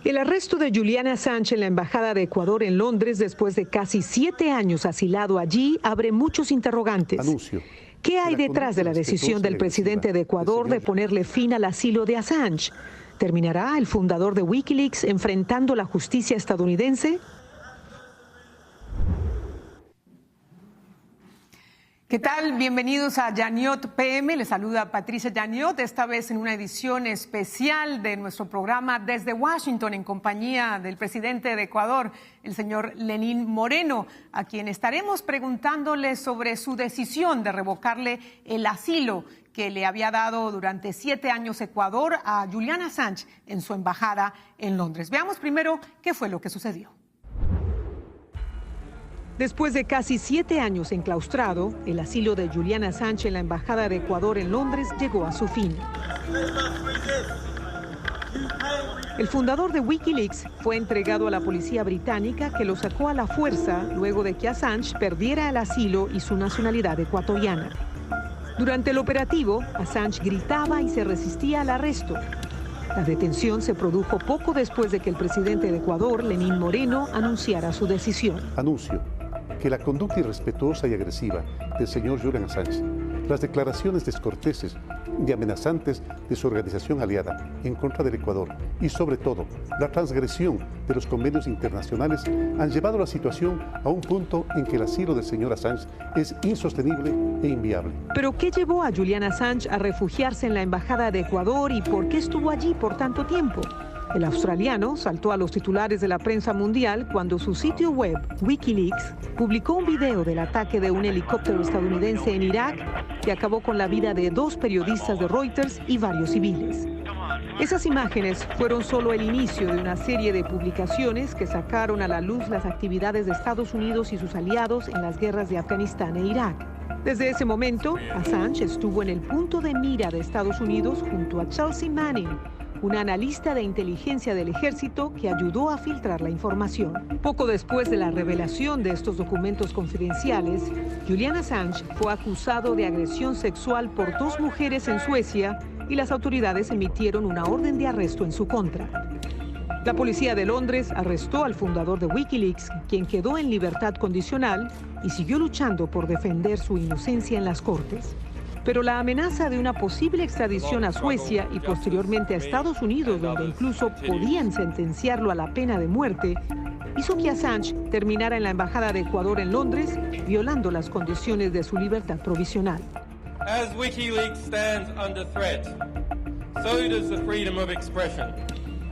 El arresto de Julian Assange en la Embajada de Ecuador en Londres, después de casi 7 años asilado allí, abre muchos interrogantes. Anuncio. ¿Qué hay detrás de la decisión del presidente de Ecuador de ponerle fin al asilo de Assange? ¿Terminará el fundador de Wikileaks enfrentando la justicia estadounidense? ¿Qué tal? Bienvenidos a Yaniot PM. Les saluda Patricia Yaniot, esta vez en una edición especial de nuestro programa desde Washington, en compañía del presidente de Ecuador, el señor Lenín Moreno, a quien estaremos preguntándole sobre su decisión de revocarle el asilo que le había dado durante 7 años Ecuador a Julian Assange en su embajada en Londres. Veamos primero qué fue lo que sucedió. Después de casi 7 años enclaustrado, el asilo de Julian Assange en la Embajada de Ecuador en Londres llegó a su fin. El fundador de Wikileaks fue entregado a la policía británica, que lo sacó a la fuerza luego de que Assange perdiera el asilo y su nacionalidad ecuatoriana. Durante el operativo, Assange gritaba y se resistía al arresto. La detención se produjo poco después de que el presidente de Ecuador, Lenín Moreno, anunciara su decisión. Anuncio que la conducta irrespetuosa y agresiva del señor Julian Assange, las declaraciones descorteses y amenazantes de su organización aliada en contra del Ecuador y, sobre todo, la transgresión de los convenios internacionales han llevado la situación a un punto en que el asilo del señor Assange es insostenible e inviable. ¿Pero qué llevó a Julian Assange a refugiarse en la Embajada de Ecuador y por qué estuvo allí por tanto tiempo? El australiano saltó a los titulares de la prensa mundial cuando su sitio web, Wikileaks, publicó un video del ataque de un helicóptero estadounidense en Irak que acabó con la vida de 2 periodistas de Reuters y varios civiles. Esas imágenes fueron solo el inicio de una serie de publicaciones que sacaron a la luz las actividades de Estados Unidos y sus aliados en las guerras de Afganistán e Irak. Desde ese momento, Assange estuvo en el punto de mira de Estados Unidos junto a Chelsea Manning, una analista de inteligencia del ejército que ayudó a filtrar la información. Poco después de la revelación de estos documentos confidenciales, Julian Assange fue acusado de agresión sexual por 2 mujeres en Suecia y las autoridades emitieron una orden de arresto en su contra. La policía de Londres arrestó al fundador de Wikileaks, quien quedó en libertad condicional y siguió luchando por defender su inocencia en las cortes. Pero la amenaza de una posible extradición a Suecia y posteriormente a Estados Unidos, donde incluso podían sentenciarlo a la pena de muerte, hizo que Assange terminara en la Embajada de Ecuador en Londres, violando las condiciones de su libertad provisional. As WikiLeaks stands under threat, so does the freedom of expression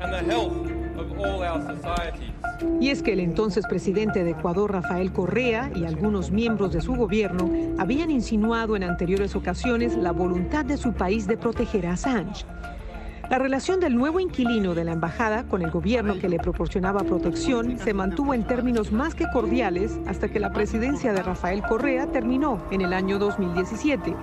and the health of all our societies. Y es que el entonces presidente de Ecuador, Rafael Correa, y algunos miembros de su gobierno habían insinuado en anteriores ocasiones la voluntad de su país de proteger a Assange. La relación del nuevo inquilino de la embajada con el gobierno que le proporcionaba protección se mantuvo en términos más que cordiales hasta que la presidencia de Rafael Correa terminó en el año 2017.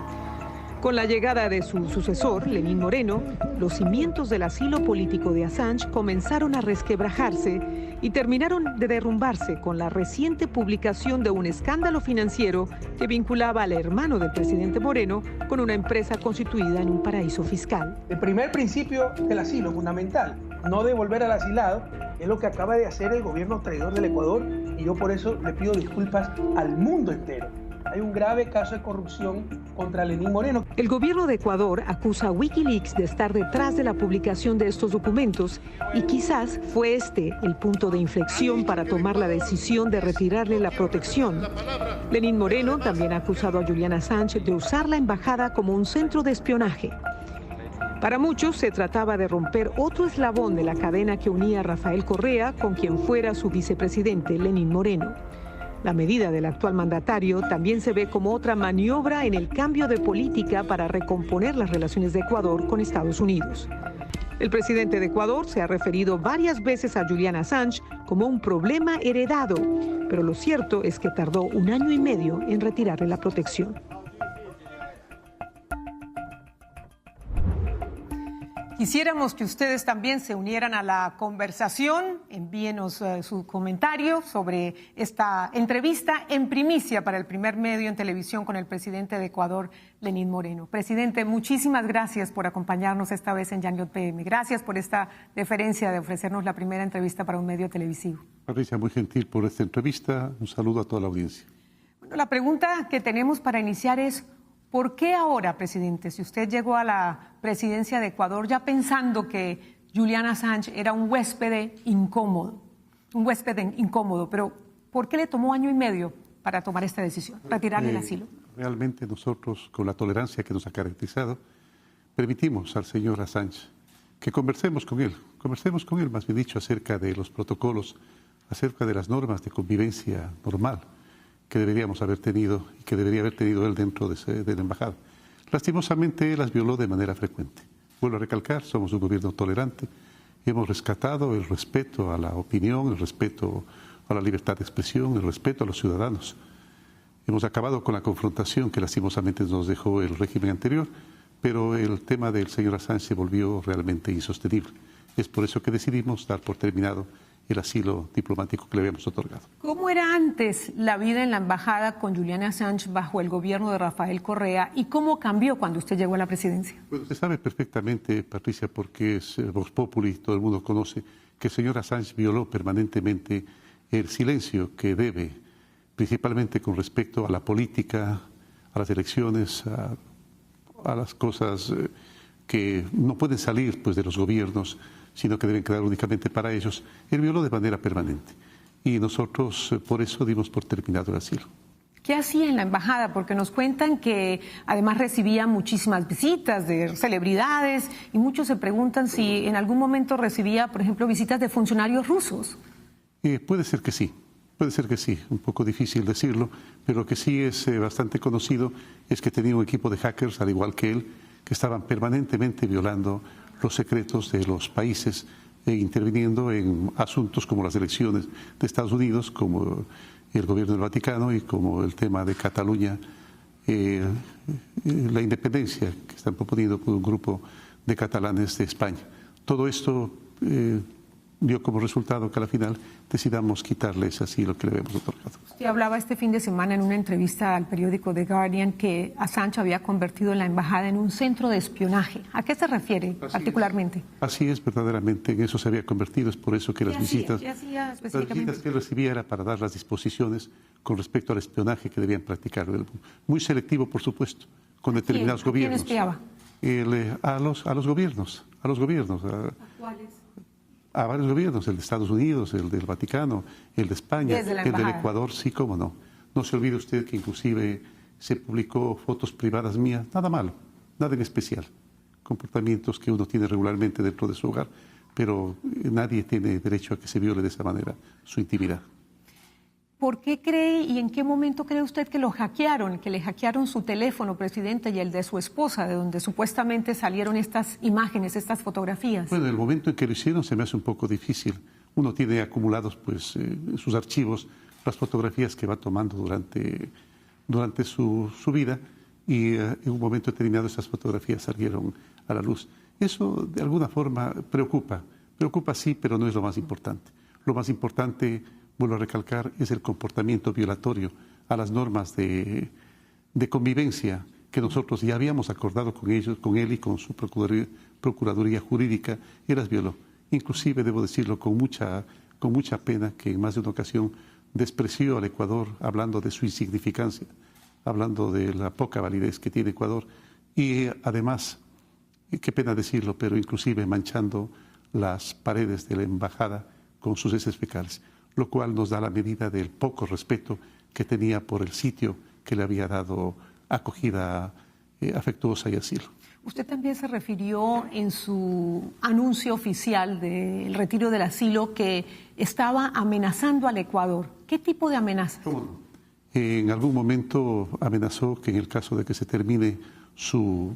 Con la llegada de su sucesor, Lenín Moreno, los cimientos del asilo político de Assange comenzaron a resquebrajarse y terminaron de derrumbarse con la reciente publicación de un escándalo financiero que vinculaba al hermano del presidente Moreno con una empresa constituida en un paraíso fiscal. El primer principio del asilo, fundamental, no devolver al asilado, es lo que acaba de hacer el gobierno traidor del Ecuador, y yo por eso le pido disculpas al mundo entero. Hay un grave caso de corrupción contra Lenín Moreno. El gobierno de Ecuador acusa a Wikileaks de estar detrás de la publicación de estos documentos y quizás fue este el punto de inflexión para tomar la decisión de retirarle la protección. Lenín Moreno también ha acusado a Julian Assange de usar la embajada como un centro de espionaje. Para muchos se trataba de romper otro eslabón de la cadena que unía a Rafael Correa con quien fuera su vicepresidente, Lenín Moreno. La medida del actual mandatario también se ve como otra maniobra en el cambio de política para recomponer las relaciones de Ecuador con Estados Unidos. El presidente de Ecuador se ha referido varias veces a Julian Assange como un problema heredado, pero lo cierto es que tardó 1 año y medio en retirarle la protección. Quisiéramos que ustedes también se unieran a la conversación. Envíenos su comentario sobre esta entrevista en primicia para el primer medio en televisión con el presidente de Ecuador, Lenín Moreno. Presidente, muchísimas gracias por acompañarnos esta vez en Yanliot PM. Gracias por esta deferencia de ofrecernos la primera entrevista para un medio televisivo. Patricia, muy gentil por esta entrevista. Un saludo a toda la audiencia. Bueno, la pregunta que tenemos para iniciar es: ¿por qué ahora, presidente, si usted llegó a la presidencia de Ecuador ya pensando que Julian Assange era un huésped incómodo, pero ¿por qué le tomó año y medio para tomar esta decisión, retirarle el asilo? Realmente nosotros, con la tolerancia que nos ha caracterizado, permitimos al señor Assange que conversemos con él, más bien dicho, acerca de los protocolos, acerca de las normas de convivencia normal que deberíamos haber tenido y que debería haber tenido él dentro de la embajada. Lastimosamente, él las violó de manera frecuente. Vuelvo a recalcar, somos un gobierno tolerante, hemos rescatado el respeto a la opinión, el respeto a la libertad de expresión, el respeto a los ciudadanos. Hemos acabado con la confrontación que lastimosamente nos dejó el régimen anterior, pero el tema del señor Assange se volvió realmente insostenible. Es por eso que decidimos dar por terminado el asilo diplomático que le habíamos otorgado. ¿Cómo era antes la vida en la embajada con Julian Assange bajo el gobierno de Rafael Correa y cómo cambió cuando usted llegó a la presidencia? Bueno, usted sabe perfectamente, Patricia, porque es Vox Populi, todo el mundo conoce, que el señor Assange violó permanentemente el silencio que debe, principalmente con respecto a la política, a las elecciones, a las cosas que no pueden salir pues, de los gobiernos, sino que deben quedar únicamente para ellos. Él violó de manera permanente y nosotros por eso dimos por terminado el asilo. ¿Qué hacía en la embajada? Porque nos cuentan que además recibía muchísimas visitas de celebridades y muchos se preguntan si en algún momento recibía, por ejemplo, visitas de funcionarios rusos. Puede ser que sí, un poco difícil decirlo, pero lo que sí es bastante conocido es que tenía un equipo de hackers, al igual que él, que estaban permanentemente violando los secretos de los países e interviniendo en asuntos como las elecciones de Estados Unidos, como el gobierno del Vaticano y como el tema de Cataluña, la independencia que están proponiendo por un grupo de catalanes de España. Todo esto dio como resultado que a la final decidamos quitarle ese asilo que le habíamos otorgado. Usted hablaba este fin de semana en una entrevista al periódico The Guardian que Assange había convertido la embajada en un centro de espionaje. ¿A qué se refiere particularmente? Así es, verdaderamente, en eso se había convertido. Es por eso que las visitas que él recibía era para dar las disposiciones con respecto al espionaje que debían practicar. Muy selectivo, por supuesto, con determinados gobiernos. ¿Quién espiaba? A los gobiernos. ¿A cuáles? A varios gobiernos, el de Estados Unidos, el del Vaticano, el de España, el del Ecuador, sí, cómo no. No se olvide usted que inclusive se publicó fotos privadas mías, nada malo, nada en especial. Comportamientos que uno tiene regularmente dentro de su hogar, pero nadie tiene derecho a que se viole de esa manera su intimidad. ¿Por qué cree y en qué momento cree usted que lo hackearon, que le hackearon su teléfono, presidente, y el de su esposa, de donde supuestamente salieron estas imágenes, estas fotografías? Bueno, el momento en que lo hicieron se me hace un poco difícil. Uno tiene acumulados pues, en sus archivos las fotografías que va tomando durante su vida y en un momento determinado esas fotografías salieron a la luz. Eso de alguna forma preocupa sí, pero no es lo más importante. Lo más importante, vuelvo a recalcar, es el comportamiento violatorio a las normas de convivencia que nosotros ya habíamos acordado con él y con su Procuraduría Jurídica, y las violó. Inclusive, debo decirlo con mucha pena, que en más de una ocasión despreció al Ecuador hablando de su insignificancia, hablando de la poca validez que tiene Ecuador y además, qué pena decirlo, pero inclusive manchando las paredes de la embajada con sus heces fecales, lo cual nos da la medida del poco respeto que tenía por el sitio que le había dado acogida afectuosa y asilo. Usted también se refirió en su anuncio oficial del retiro del asilo que estaba amenazando al Ecuador. ¿Qué tipo de amenazas? ¿Cómo no? En algún momento amenazó que en el caso de que se termine su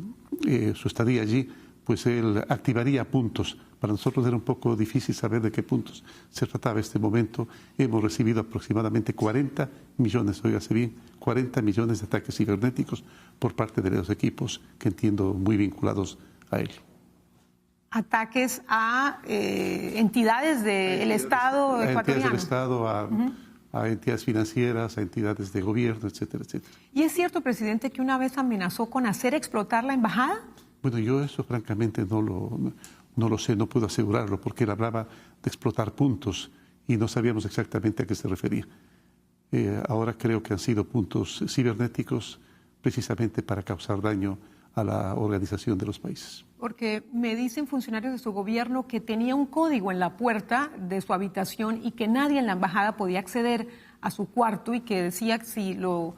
estadía allí, pues él activaría puntos. Para nosotros era un poco difícil saber de qué puntos se trataba en este momento. Hemos recibido aproximadamente 40 millones, óigase bien, 40 millones de ataques cibernéticos por parte de los equipos que entiendo muy vinculados a él. ataques a entidades del Estado ecuatoriano. A entidades del Estado, a entidades financieras, a entidades de gobierno, etcétera, etcétera. ¿Y es cierto, presidente, que una vez amenazó con hacer explotar la embajada? Bueno, yo eso francamente no lo sé, no puedo asegurarlo, porque él hablaba de explotar puntos y no sabíamos exactamente a qué se refería. Ahora creo que han sido puntos cibernéticos precisamente para causar daño a la organización de los países. Porque me dicen funcionarios de su gobierno que tenía un código en la puerta de su habitación y que nadie en la embajada podía acceder a su cuarto, y que decía que si lo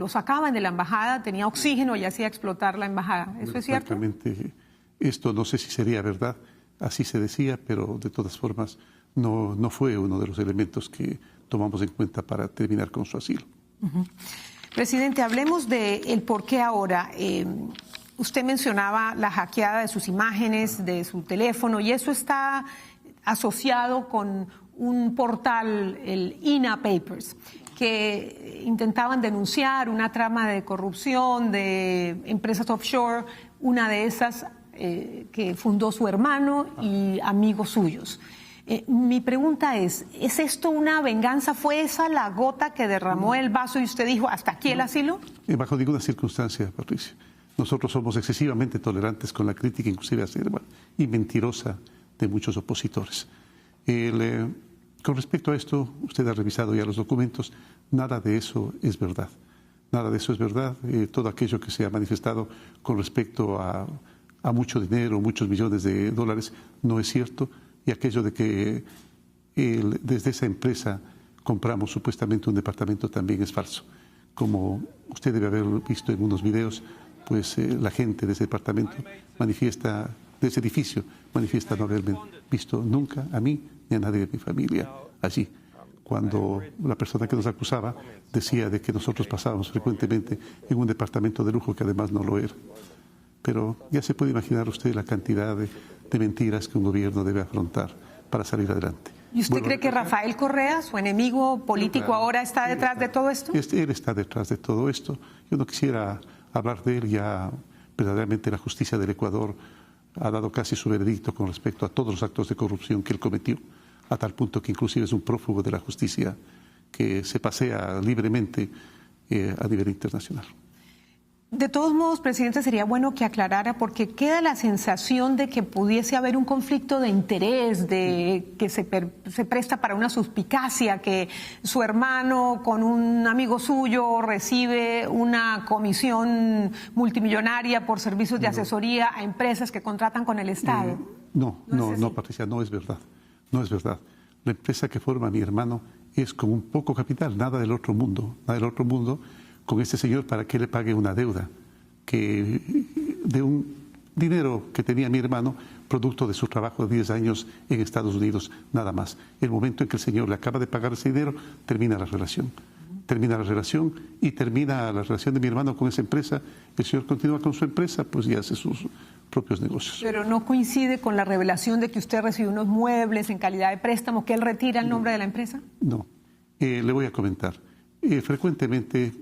sacaban de la embajada tenía oxígeno y hacía explotar la embajada. ¿Eso es cierto? Francamente, esto no sé si sería verdad, así se decía, pero de todas formas no fue uno de los elementos que tomamos en cuenta para terminar con su asilo. Presidente, hablemos del por qué ahora. Usted mencionaba la hackeada de sus imágenes, de su teléfono, y eso está asociado con un portal, el INA Papers, que intentaban denunciar una trama de corrupción de empresas offshore, una de esas que fundó su hermano y amigos suyos. Mi pregunta es esto una venganza? ¿Fue esa la gota que derramó el vaso y usted dijo, hasta aquí el asilo? Bajo ninguna circunstancia, Patricia. Nosotros somos excesivamente tolerantes con la crítica, inclusive acerba y mentirosa, de muchos opositores. Con respecto a esto, usted ha revisado ya los documentos, nada de eso es verdad. Nada de eso es verdad. Todo aquello que se ha manifestado con respecto a mucho dinero, muchos millones de dólares, no es cierto. Y aquello de que desde esa empresa compramos supuestamente un departamento también es falso. Como usted debe haber visto en unos videos, pues la gente de ese departamento manifiesta, de ese edificio, manifiesta no haberme visto nunca a mí ni a nadie de mi familia allí. Cuando la persona que nos acusaba decía de que nosotros pasábamos frecuentemente en un departamento de lujo que además no lo era. Pero ya se puede imaginar usted la cantidad de mentiras que un gobierno debe afrontar para salir adelante. ¿Y usted cree que Rafael Correa, su enemigo político, ahora está detrás de todo esto? Él está detrás de todo esto. Yo no quisiera hablar de él. Ya verdaderamente la justicia del Ecuador ha dado casi su veredicto con respecto a todos los actos de corrupción que él cometió, a tal punto que inclusive es un prófugo de la justicia que se pasea libremente a nivel internacional. De todos modos, presidente, sería bueno que aclarara, porque queda la sensación de que pudiese haber un conflicto de interés, de que se presta para una suspicacia, que su hermano con un amigo suyo recibe una comisión multimillonaria por servicios de asesoría a empresas que contratan con el Estado. No, Patricia, no es verdad. No es verdad. La empresa que forma mi hermano es con un poco capital, nada del otro mundo, con este señor para que le pague una deuda de un dinero que tenía mi hermano, producto de su trabajo de 10 años en Estados Unidos, nada más. El momento en que el señor le acaba de pagar ese dinero, termina la relación. Termina la relación y termina la relación de mi hermano con esa empresa. El señor continúa con su empresa, pues y hace sus propios negocios. Pero no coincide con la revelación de que usted recibió unos muebles en calidad de préstamo, que él retira el nombre de la empresa. No, le voy a comentar. Frecuentemente,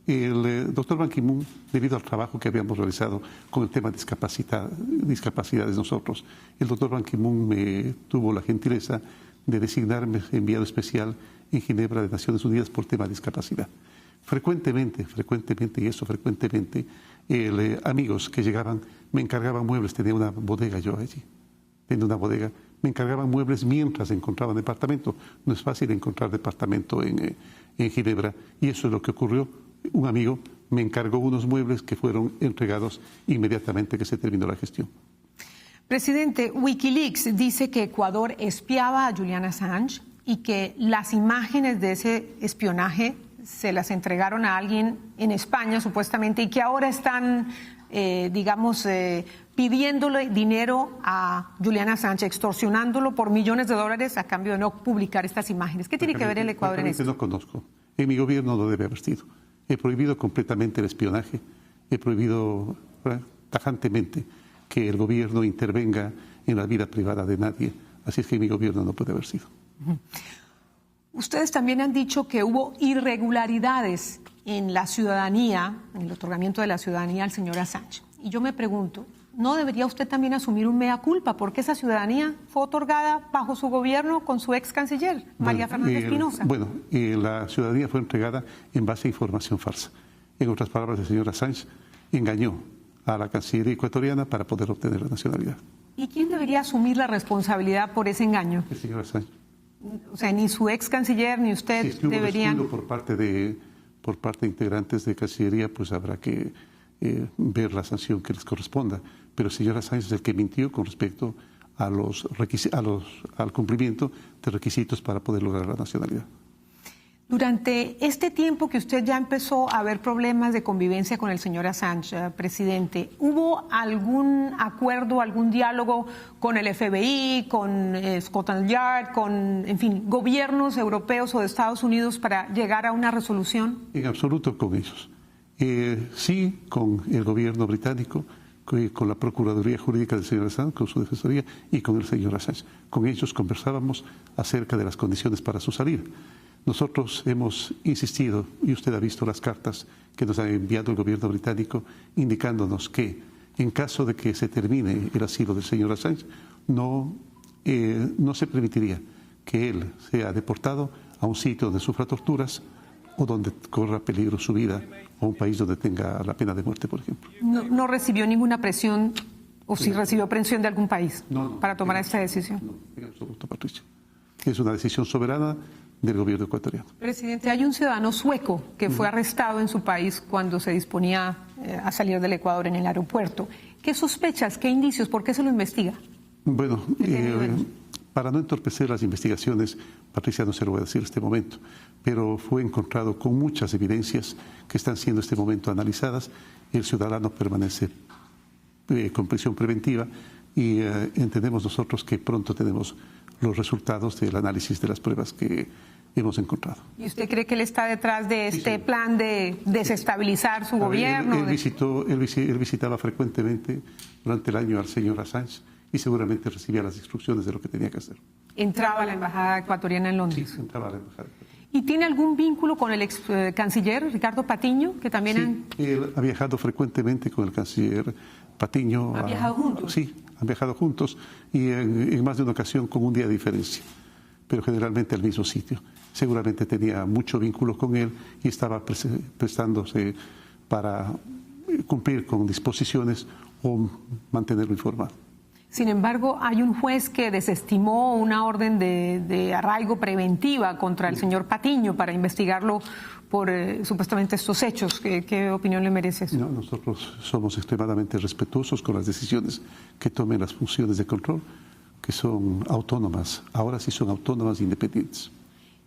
el doctor Ban Ki-moon, debido al trabajo que habíamos realizado con el tema de discapacidades nosotros, el doctor Ban Ki-moon me tuvo la gentileza de designarme enviado especial en Ginebra de Naciones Unidas por tema de discapacidad. Frecuentemente, amigos que llegaban me encargaban muebles, tenía una bodega yo allí, me encargaban muebles mientras encontraban departamento. No es fácil encontrar departamento en Ginebra, y eso es lo que ocurrió. Un amigo me encargó unos muebles que fueron entregados inmediatamente que se terminó la gestión. Presidente, Wikileaks dice que Ecuador espiaba a Julian Assange y que las imágenes de ese espionaje se las entregaron a alguien en España, supuestamente, y que ahora están, pidiéndole dinero a Julian Assange, extorsionándolo por millones de dólares a cambio de no publicar estas imágenes. ¿Qué tiene que ver el Ecuador en esto? No conozco. En mi gobierno no debe haber sido. He prohibido completamente el espionaje. He prohibido tajantemente que el gobierno intervenga en la vida privada de nadie. Así es que en mi gobierno no puede haber sido. Ustedes también han dicho que hubo irregularidades en la ciudadanía, en el otorgamiento de la ciudadanía al señor Assange. Y yo me pregunto, ¿no debería usted también asumir un mea culpa? Porque esa ciudadanía fue otorgada bajo su gobierno con su ex canciller, María Fernández Espinosa. La ciudadanía fue entregada en base a información falsa. En otras palabras, el señor Assange engañó a la Cancillería ecuatoriana para poder obtener la nacionalidad. ¿Y quién debería asumir la responsabilidad por ese engaño? El señor Assange. O sea, ni su ex canciller ni usted si deberían... por parte de integrantes de Cancillería, pues habrá que ver la sanción que les corresponda. Pero el señor Assange es el que mintió con respecto al cumplimiento de requisitos para poder lograr la nacionalidad. Durante este tiempo que usted ya empezó a haber problemas de convivencia con el señor Assange, presidente, ¿hubo algún acuerdo, algún diálogo con el FBI, con Scotland Yard, con, en fin, gobiernos europeos o de Estados Unidos para llegar a una resolución? En absoluto con ellos. Sí, con el gobierno británico, con la Procuraduría Jurídica del señor Assange, con su defensoría y con el señor Assange. Con ellos conversábamos acerca de las condiciones para su salida. Nosotros hemos insistido, y usted ha visto las cartas que nos ha enviado el gobierno británico, indicándonos que en caso de que se termine el asilo del señor Assange, no se permitiría que él sea deportado a un sitio donde sufra torturas o donde corra peligro su vida, o un país donde tenga la pena de muerte, por ejemplo. ¿No recibió ninguna presión, o si recibió presión de algún país para tomar esta decisión? No, en absoluto, Patricia. Es una decisión soberana del gobierno ecuatoriano. Presidente, hay un ciudadano sueco que fue arrestado en su país cuando se disponía a salir del Ecuador en el aeropuerto. ¿Qué sospechas, qué indicios, por qué se lo investiga? Bueno, para no entorpecer las investigaciones, Patricia, no se lo voy a decir en este momento, pero fue encontrado con muchas evidencias que están siendo en este momento analizadas. El ciudadano permanece con prisión preventiva y entendemos nosotros que pronto tenemos los resultados del análisis de las pruebas que hemos encontrado. ¿Y usted cree que él está detrás de este plan de desestabilizar su gobierno? Él visitaba frecuentemente durante el año al señor Assange y seguramente recibía las instrucciones de lo que tenía que hacer. ¿Entraba a la embajada ecuatoriana en Londres? Sí, entraba a la embajada ecuatoriana. ¿Y tiene algún vínculo con el ex canciller Ricardo Patiño, que también él ha viajado frecuentemente con el canciller Patiño. ¿Han viajado juntos? Sí, han viajado juntos y en más de una ocasión con un día de diferencia, pero generalmente al mismo sitio. Seguramente tenía mucho vínculo con él y estaba prestándose para cumplir con disposiciones o mantenerlo informado. Sin embargo, hay un juez que desestimó una orden de arraigo preventiva contra el señor Patiño para investigarlo por supuestamente estos hechos. ¿Qué opinión le merece eso? No, nosotros somos extremadamente respetuosos con las decisiones que tomen las funciones de control, que son autónomas. Ahora sí son autónomas e independientes.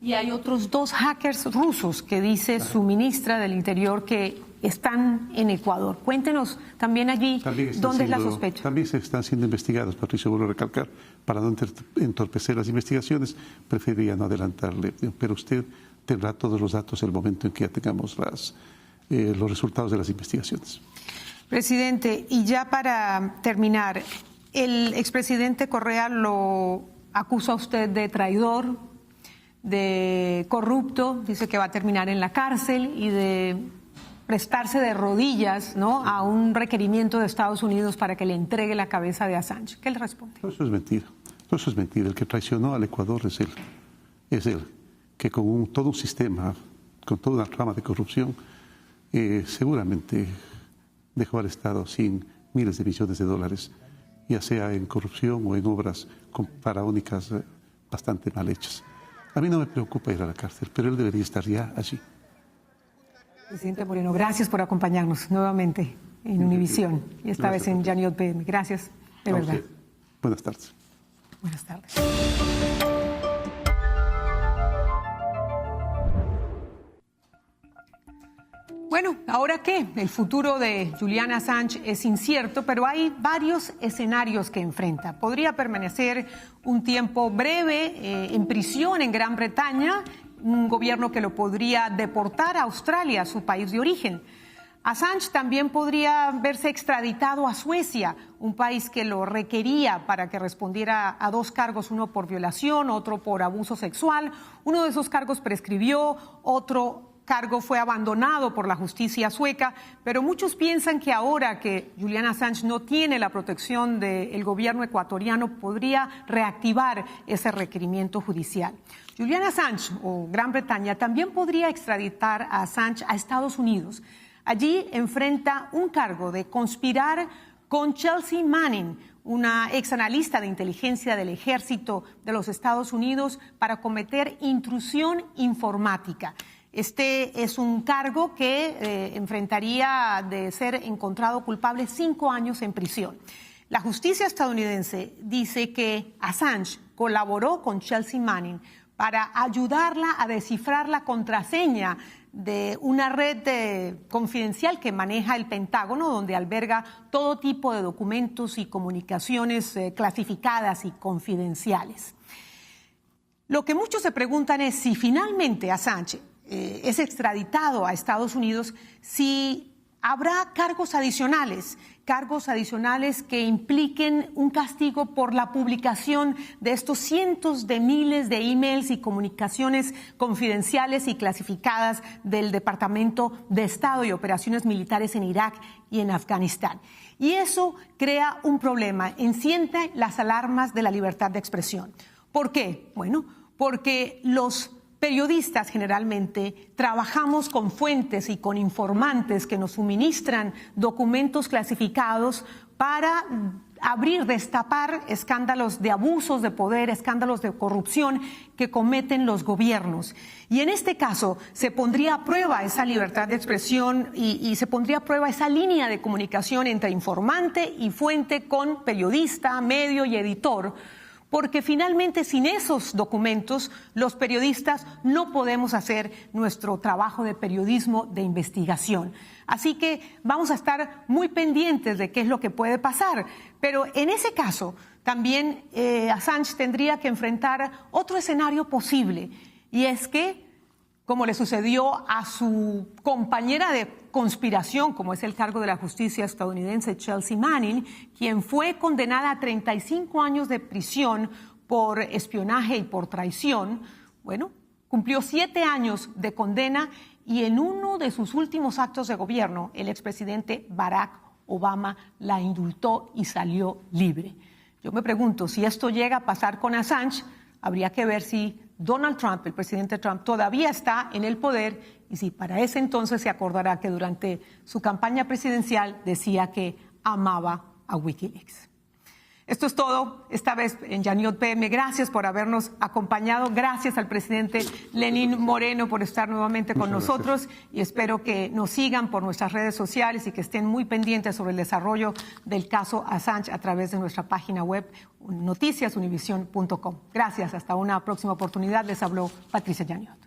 Y hay otros 2 hackers rusos que dice su ministra del Interior que están en Ecuador. Cuéntenos también allí dónde es la sospecha. También se están siendo investigados, Patricia, vuelvo a recalcar, para no entorpecer las investigaciones, preferiría no adelantarle, pero usted tendrá todos los datos en el momento en que ya tengamos los resultados de las investigaciones. Presidente, y ya para terminar, el expresidente Correa lo acusa a usted de traidor, de corrupto, dice que va a terminar en la cárcel y de prestarse de rodillas, ¿no?, a un requerimiento de Estados Unidos para que le entregue la cabeza de Assange. ¿Qué le responde? Eso es mentira. Eso es mentira. El que traicionó al Ecuador es él. Es él, que con todo un sistema, con toda una trama de corrupción, seguramente dejó al Estado sin miles de millones de dólares, ya sea en corrupción o en obras faraónicas bastante mal hechas. A mí no me preocupa ir a la cárcel, pero él debería estar ya allí. Presidente Moreno, gracias por acompañarnos nuevamente en Univisión y esta vez en Yaniot PM. Gracias, de verdad. Buenas tardes. Buenas tardes. Bueno, ¿ahora qué? El futuro de Julian Assange es incierto, pero hay varios escenarios que enfrenta. Podría permanecer un tiempo breve en prisión en Gran Bretaña, un gobierno que lo podría deportar a Australia, su país de origen. Assange también podría verse extraditado a Suecia, un país que lo requería para que respondiera a 2 cargos, uno por violación, otro por abuso sexual. Uno de esos cargos prescribió, otro cargo fue abandonado por la justicia sueca, pero muchos piensan que ahora que Julian Assange no tiene la protección del gobierno ecuatoriano, podría reactivar ese requerimiento judicial. Julian Assange, o Gran Bretaña, también podría extraditar a Assange a Estados Unidos. Allí enfrenta un cargo de conspirar con Chelsea Manning, una ex analista de inteligencia del ejército de los Estados Unidos, para cometer intrusión informática. Este es un cargo que enfrentaría de ser encontrado culpable 5 años en prisión. La justicia estadounidense dice que Assange colaboró con Chelsea Manning para ayudarla a descifrar la contraseña de una red confidencial que maneja el Pentágono, donde alberga todo tipo de documentos y comunicaciones clasificadas y confidenciales. Lo que muchos se preguntan es si finalmente Assange es extraditado a Estados Unidos, si habrá cargos adicionales que impliquen un castigo por la publicación de estos cientos de miles de emails y comunicaciones confidenciales y clasificadas del Departamento de Estado y operaciones militares en Irak y en Afganistán. Y eso crea un problema, enciende las alarmas de la libertad de expresión. ¿Por qué? Bueno, porque los periodistas generalmente trabajamos con fuentes y con informantes que nos suministran documentos clasificados para destapar escándalos de abusos de poder, escándalos de corrupción que cometen los gobiernos. Y en este caso se pondría a prueba esa libertad de expresión y se pondría a prueba esa línea de comunicación entre informante y fuente con periodista, medio y editor, porque finalmente sin esos documentos los periodistas no podemos hacer nuestro trabajo de periodismo de investigación. Así que vamos a estar muy pendientes de qué es lo que puede pasar. Pero en ese caso también Assange tendría que enfrentar otro escenario posible, y es que, como le sucedió a su compañera de conspiración, como es el cargo de la justicia estadounidense, Chelsea Manning, quien fue condenada a 35 años de prisión por espionaje y por traición, bueno, cumplió 7 años de condena y en uno de sus últimos actos de gobierno, el expresidente Barack Obama la indultó y salió libre. Yo me pregunto, si esto llega a pasar con Assange, habría que ver si Donald Trump, el presidente Trump, todavía está en el poder y si para ese entonces se acordará que durante su campaña presidencial decía que amaba a Wikileaks. Esto es todo, esta vez en Yaniot PM. Gracias por habernos acompañado. Gracias al presidente Lenín Moreno por estar nuevamente con nosotros y espero que nos sigan por nuestras redes sociales y que estén muy pendientes sobre el desarrollo del caso Assange a través de nuestra página web noticiasunivision.com. Gracias, hasta una próxima oportunidad. Les habló Patricia Yaniot.